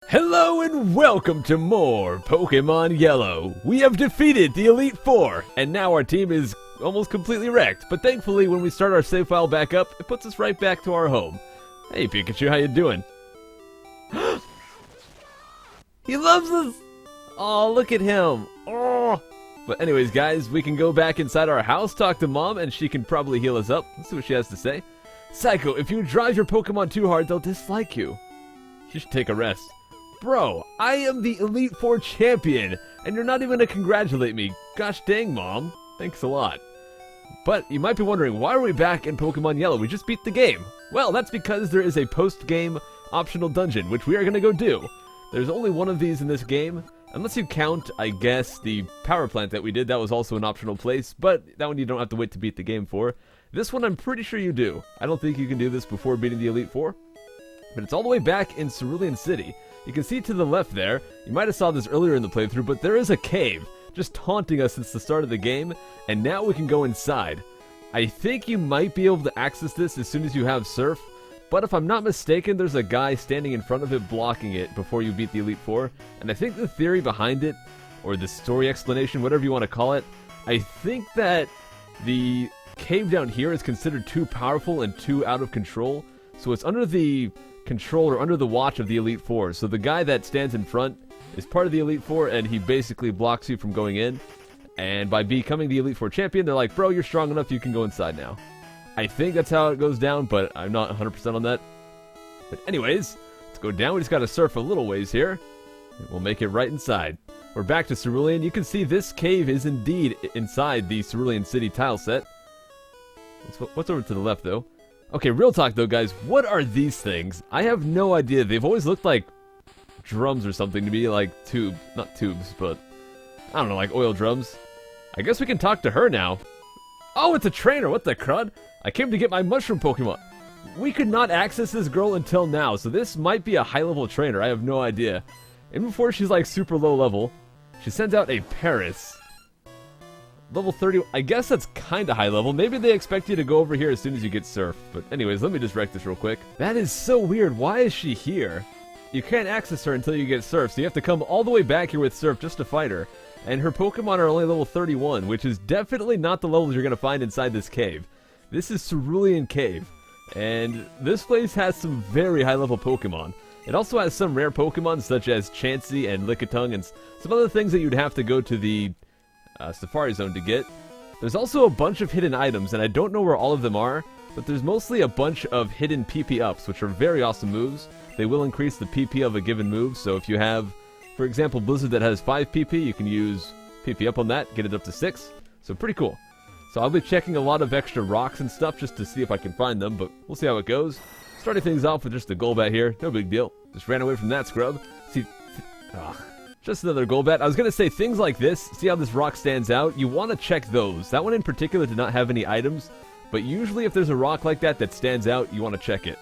Hello and welcome to more Pokemon Yellow. We have defeated the Elite Four, and now our team is almost completely wrecked. But thankfully, when we start our save file back up, it puts us right back to our home. Hey Pikachu, how you doing? He loves us! Oh, look at him. Oh. But anyways, guys, we can go back inside our house, talk to Mom, and she can probably heal us up. Let's see what she has to say. Psycho, if you drive your Pokemon too hard, they'll dislike you. You should take a rest. Bro, I am the Elite Four champion, and you're not even gonna congratulate me. Gosh dang, Mom. Thanks a lot. But you might be wondering, why are we back in Pokemon Yellow? We just beat the game. Well, that's because there is a post-game optional dungeon, which we are gonna go do. There's only one of these in this game, unless you count, I guess, the power plant that we did. That was also an optional place, but that one you don't have to wait to beat the game for. This one I'm pretty sure you do. I don't think you can do this before beating the Elite Four, but it's all the way back in Cerulean City. You can see to the left there, you might have saw this earlier in the playthrough, but there is a cave just taunting us since the start of the game, and now we can go inside. I think you might be able to access this as soon as you have Surf, but if I'm not mistaken, there's a guy standing in front of it blocking it before you beat the Elite Four, and I think the theory behind it, or the story explanation, whatever you want to call it, I think that the cave down here is considered too powerful and too out of control, so it's under the control or under the watch of the Elite Four. So the guy that stands in front is part of the Elite Four, and he basically blocks you from going in. And by becoming the Elite Four champion, they're like, bro, you're strong enough, you can go inside now. I think that's how it goes down, but I'm not 100% on that. But anyways, let's go down. We just gotta surf a little ways here, and we'll make it right inside. We're back to Cerulean. You can see this cave is indeed inside the Cerulean City tile set. What's over to the left, though? Okay, real talk though, guys, what are these things? I have no idea. They've always looked like drums or something to me, like not tubes, but I don't know, like oil drums. I guess we can talk to her now. Oh, it's a trainer, what the crud? I came to get my mushroom Pokemon. We could not access this girl until now, so this might be a high-level trainer, I have no idea. And before she's like super low level, she sends out a Paris. Level 30, I guess that's kinda high level. Maybe they expect you to go over here as soon as you get Surf. But anyways, let me just wreck this real quick. That is so weird. Why is she here? You can't access her until you get Surf, so you have to come all the way back here with Surf just to fight her. And her Pokemon are only level 31, which is definitely not the levels you're gonna find inside this cave. This is Cerulean Cave, and this place has some very high level Pokemon. It also has some rare Pokemon such as Chansey and Lickitung and some other things that you'd have to go to the Safari Zone to get. There's also a bunch of hidden items, and I don't know where all of them are, but there's mostly a bunch of hidden PP ups, which are very awesome moves. They will increase the PP of a given move, so if you have, for example, Blizzard that has 5 PP, you can use PP up on that, get it up to 6, so pretty cool. So I'll be checking a lot of extra rocks and stuff just to see if I can find them, but we'll see how it goes. Starting things off with just a Golbat here, no big deal. Just ran away from that scrub. Just another Golbat. I was going to say, things like this, see how this rock stands out? You want to check those. That one in particular did not have any items, but usually if there's a rock like that that stands out, you want to check it.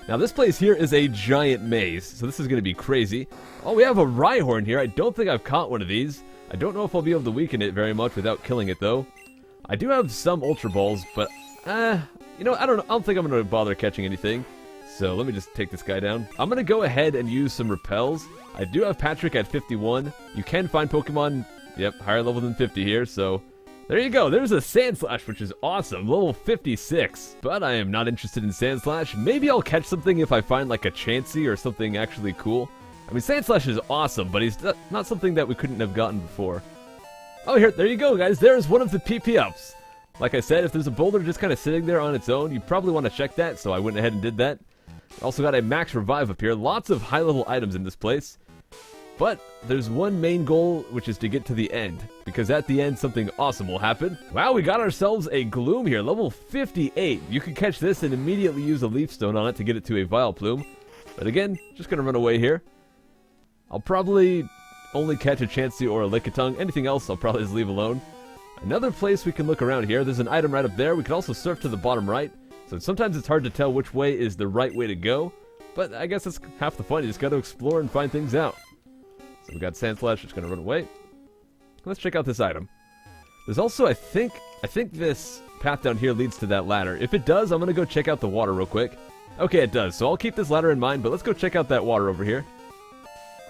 Now this place here is a giant maze, so this is going to be crazy. Oh, we have a Rhyhorn here. I don't think I've caught one of these. I don't know if I'll be able to weaken it very much without killing it, though. I do have some Ultra Balls, but, you know, I don't think I'm going to bother catching anything. So let me just take this guy down. I'm going to go ahead and use some repels. I do have Patrick at 51. You can find Pokemon, yep, higher level than 50 here, so there you go. There's a Sandslash, which is awesome, level 56. But I am not interested in Sandslash. Maybe I'll catch something if I find like a Chansey or something actually cool. I mean, Sandslash is awesome, but he's not something that we couldn't have gotten before. Oh, there you go, guys. There's one of the PP ups. Like I said, if there's a boulder just kind of sitting there on its own, you probably want to check that, so I went ahead and did that. Also got a max revive up here. Lots of high-level items in this place. But there's one main goal, which is to get to the end, because at the end something awesome will happen. Wow, we got ourselves a Gloom here, level 58. You can catch this and immediately use a Leaf Stone on it to get it to a Vileplume. But again, just gonna run away here. I'll probably only catch a Chansey or a Lickitung. Anything else I'll probably just leave alone. Another place we can look around here, there's an item right up there. We can also surf to the bottom right. So sometimes it's hard to tell which way is the right way to go, but I guess that's half the fun. You just got to explore and find things out. So we got Sandslash, just going to run away. Let's check out this item. There's also, I think this path down here leads to that ladder. If it does, I'm going to go check out the water real quick. Okay, it does. So I'll keep this ladder in mind, but let's go check out that water over here.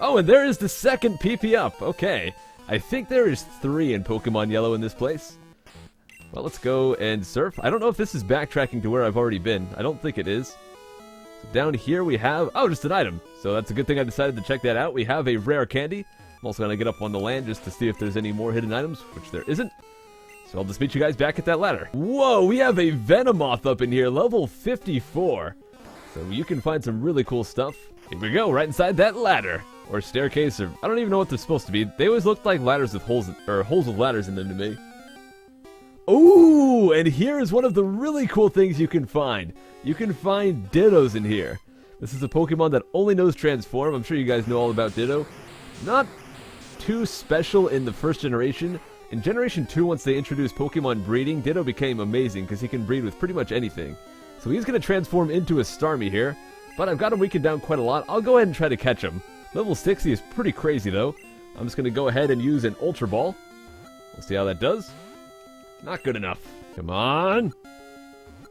Oh, and there is the second PP up. Okay. I think there is 3 in Pokemon Yellow in this place. Well, let's go and surf. I don't know if this is backtracking to where I've already been. I don't think it is. So down here we have... Oh, just an item. So that's a good thing I decided to check that out. We have a rare candy. I'm also going to get up on the land just to see if there's any more hidden items, which there isn't. So I'll just meet you guys back at that ladder. Whoa, we have a Venomoth up in here, level 54. So you can find some really cool stuff. Here we go, right inside that ladder. Or staircase, or I don't even know what they're supposed to be. They always looked like ladders with holes, or holes with ladders in them to me. Ooh, and here is one of the really cool things you can find. You can find Dittos in here. This is a Pokemon that only knows Transform. I'm sure you guys know all about Ditto. Not too special in the first generation. In Generation 2, once they introduced Pokemon breeding, Ditto became amazing because he can breed with pretty much anything. So he's going to transform into a Starmie here, but I've got him weakened down quite a lot. I'll go ahead and try to catch him. Level 60 is pretty crazy though. I'm just going to go ahead and use an Ultra Ball. We'll see how that does. Not good enough. Come on.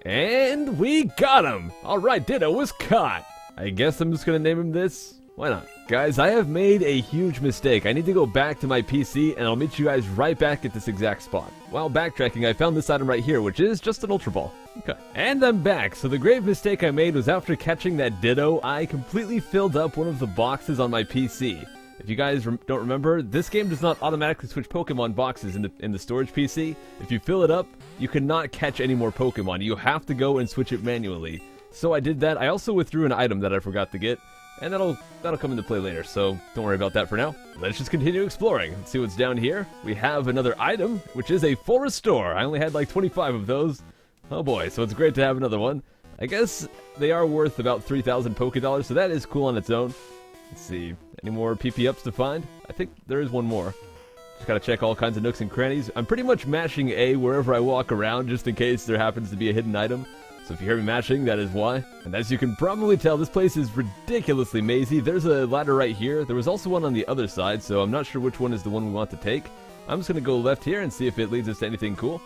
And we got him! Alright, Ditto was caught! I guess I'm just going to name him this. Why not? Guys, I have made a huge mistake. I need to go back to my PC, and I'll meet you guys right back at this exact spot. While backtracking, I found this item right here, which is just an Ultra Ball. Okay. And I'm back. So the grave mistake I made was after catching that Ditto, I completely filled up one of the boxes on my PC. If you guys don't remember, this game does not automatically switch Pokemon boxes in the storage PC. If you fill it up, you cannot catch any more Pokemon. You have to go and switch it manually. So I did that. I also withdrew an item that I forgot to get. And that'll come into play later, so don't worry about that for now. Let's just continue exploring. Let's see what's down here. We have another item, which is a full restore. I only had like 25 of those. Oh boy, so it's great to have another one. I guess they are worth about 3,000 Pokédollars, so that is cool on its own. Let's see, any more PP ups to find? I think there is one more. Just gotta check all kinds of nooks and crannies. I'm pretty much mashing A wherever I walk around, just in case there happens to be a hidden item. So if you hear me mashing, that is why. And as you can probably tell, this place is ridiculously mazy. There's a ladder right here. There was also one on the other side, so I'm not sure which one is the one we want to take. I'm just going to go left here and see if it leads us to anything cool.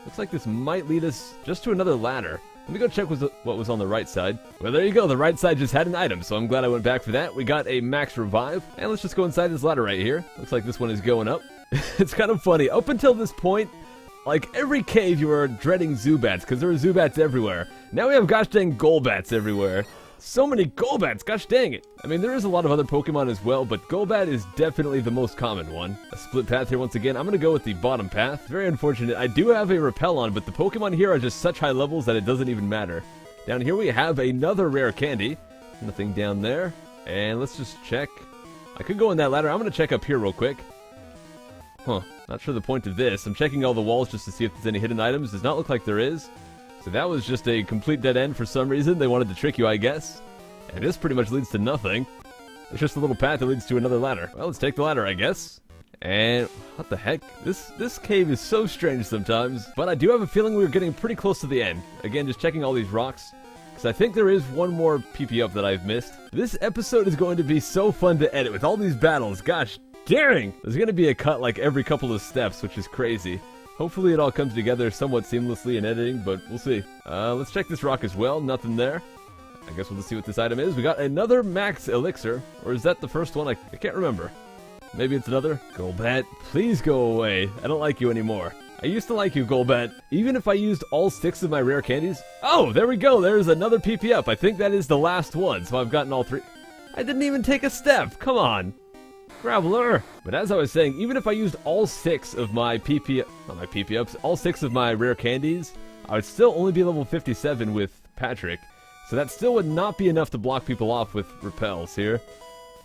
Looks like this might lead us just to another ladder. Let me go check what was on the right side. Well, there you go. The right side just had an item, so I'm glad I went back for that. We got a max revive, and let's just go inside this ladder right here. Looks like this one is going up. It's kind of funny. Up until this point, like every cave, you were dreading Zubats, because there were Zubats everywhere. Now we have gosh dang Golbats everywhere. So many Golbats, gosh dang it. I mean, there is a lot of other Pokemon as well, but Golbat is definitely the most common one. A split path here once again. I'm going to go with the bottom path. Very unfortunate. I do have a Repel on, but the Pokemon here are just such high levels that it doesn't even matter. Down here we have another rare candy. Nothing down there. And let's just check. I could go in that ladder. I'm going to check up here real quick. Huh. Not sure the point of this. I'm checking all the walls just to see if there's any hidden items. Does not look like there is. So that was just a complete dead end for some reason. They wanted to trick you, I guess. And this pretty much leads to nothing. It's just a little path that leads to another ladder. Well, let's take the ladder, I guess. And what the heck? This cave is so strange sometimes. But I do have a feeling we're getting pretty close to the end. Again, just checking all these rocks. Because I think there is one more PP up that I've missed. This episode is going to be so fun to edit with all these battles. Gosh dang! There's going to be a cut like every couple of steps, which is crazy. Hopefully it all comes together somewhat seamlessly in editing, but we'll see. Let's check this rock as well. Nothing there. I guess we'll just see what this item is. We got another max elixir. Or is that the first one? I can't remember. Maybe it's another. Golbat, please go away. I don't like you anymore. I used to like you, Golbat. Even if I used all 6 of my rare candies. Oh, there we go. There's another PP up. I think that is the last one, so I've gotten all 3. I didn't even take a step. Come on. Graveler! But as I was saying, even if I used all 6 of my PP-ups, all 6 of my rare candies, I would still only be level 57 with Patrick. So that still would not be enough to block people off with repels here.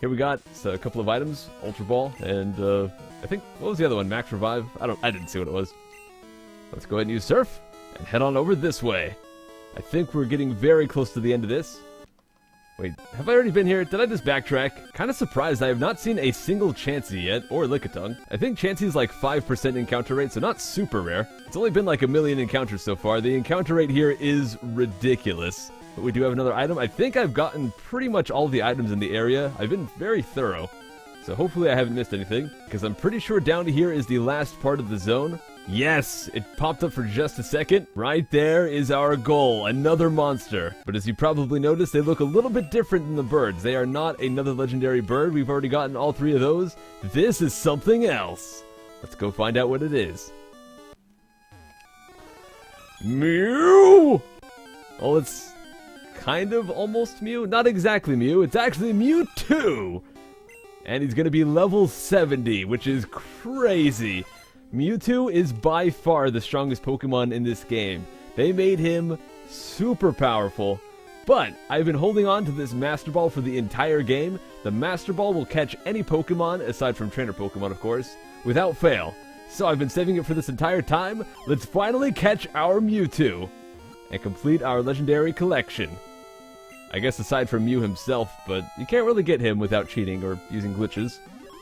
Here we got a couple of items, Ultra Ball, and I think, what was the other one? Max Revive? I didn't see what it was. Let's go ahead and use Surf, and head on over this way. I think we're getting very close to the end of this. Wait, have I already been here? Did I just backtrack? Kinda surprised I have not seen a single Chansey yet, or Lickitung. I think Chansey's like 5% encounter rate, so not super rare. It's only been like 1,000,000 encounters so far. The encounter rate here is ridiculous. But we do have another item. I think I've gotten pretty much all the items in the area. I've been very thorough. So hopefully I haven't missed anything, because I'm pretty sure down here is the last part of the zone. Yes, it popped up for just a second. Right there is our goal, another monster. But as you probably noticed, they look a little bit different than the birds. They are not another legendary bird. We've already gotten all 3 of those. This is something else. Let's go find out what it is. Mew! Oh, it's kind of almost Mew. Not exactly Mew. It's actually Mewtwo! And he's going to be level 70, which is crazy. Mewtwo is by far the strongest Pokemon in this game. They made him super powerful. But I've been holding on to this Master Ball for the entire game. The Master Ball will catch any Pokemon, aside from Trainer Pokemon of course, without fail. So I've been saving it for this entire time. Let's finally catch our Mewtwo and complete our legendary collection. I guess aside from Mew himself, but you can't really get him without cheating or using glitches.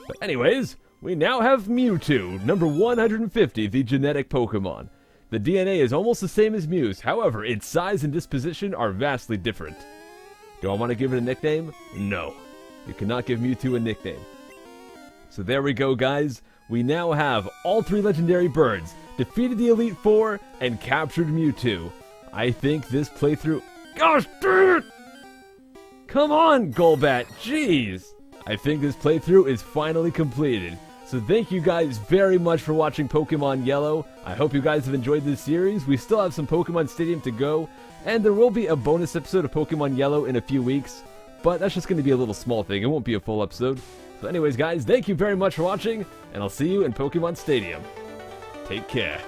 But anyways, we now have Mewtwo, number 150, the genetic Pokemon. The DNA is almost the same as Mew's, however, its size and disposition are vastly different. Do I want to give it a nickname? No. You cannot give Mewtwo a nickname. So there we go, guys. We now have all 3 legendary birds, defeated the Elite Four, and captured Mewtwo. I think this playthrough... Gosh darn it! Come on, Golbat, jeez! I think this playthrough is finally completed. So thank you guys very much for watching Pokemon Yellow. I hope you guys have enjoyed this series. We still have some Pokemon Stadium to go, and there will be a bonus episode of Pokemon Yellow in a few weeks, but that's just going to be a little small thing. It won't be a full episode. So anyways, guys, thank you very much for watching, and I'll see you in Pokemon Stadium. Take care.